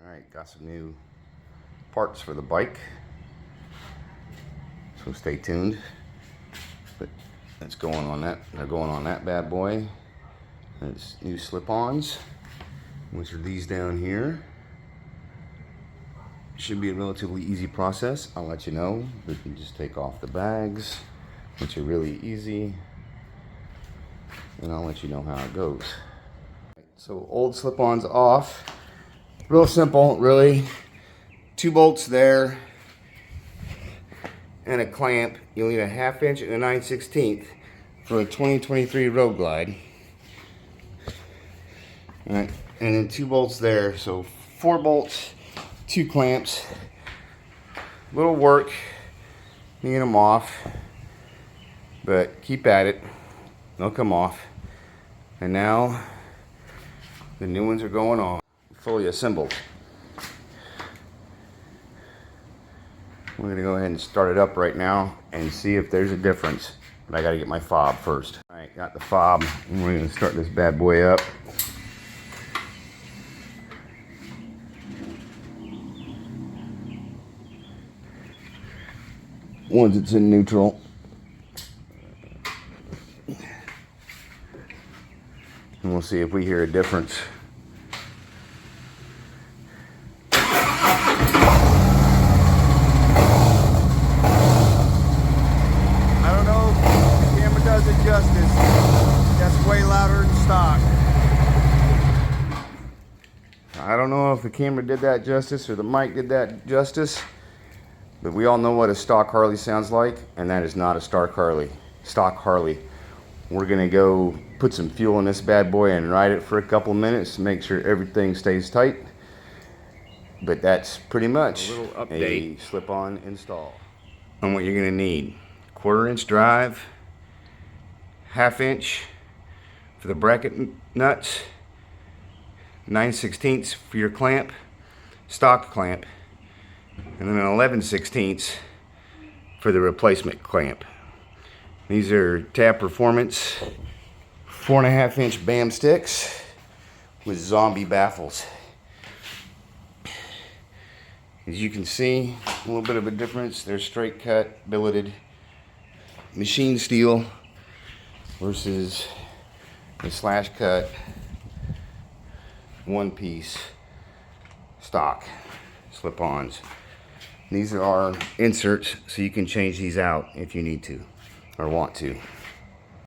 Alright, got some new parts for the bike, so stay tuned. But that's going on that. They're going on that bad boy. It's new slip-ons, which are these down here. Should be a relatively easy process. I'll let you know. We can just take off the bags, which are really easy, and I'll let you know how it goes. So old slip-ons off. Real simple, really. 2 bolts there and a clamp. You'll need a 1/2 inch and a 9/16 for a 2023 Road Glide. All right, and then 2 bolts there. So 4 bolts, 2 clamps. Little work getting them off, but keep at it. They'll come off. And now the new ones are going on, fully assembled. We're gonna go ahead and start it up right now and see if there's a difference. But I gotta get my fob first. All right, got the fob, and we're gonna start this bad boy up. Once it's in neutral, and we'll see if we hear a difference. Does it justice. That's way louder than stock. I don't know if the camera did that justice or the mic did that justice, but we all know what a stock Harley sounds like, and that is not a stock Harley. We're gonna go put some fuel in this bad boy and ride it for a couple minutes to make sure everything stays tight. But that's pretty much a little update, a slip-on install on what you're gonna need. 1/4 inch drive, 1/2 inch for the bracket nuts, 9/16 for your clamp, stock clamp, and then an 11/16 for the replacement clamp. These are Tab Performance 4.5 inch BAM sticks with zombie baffles. As you can see, a little bit of a difference. They're straight cut, billeted, machine steel versus the slash cut 1-piece stock slip-ons. These are our inserts, so you can change these out if you need to or want to.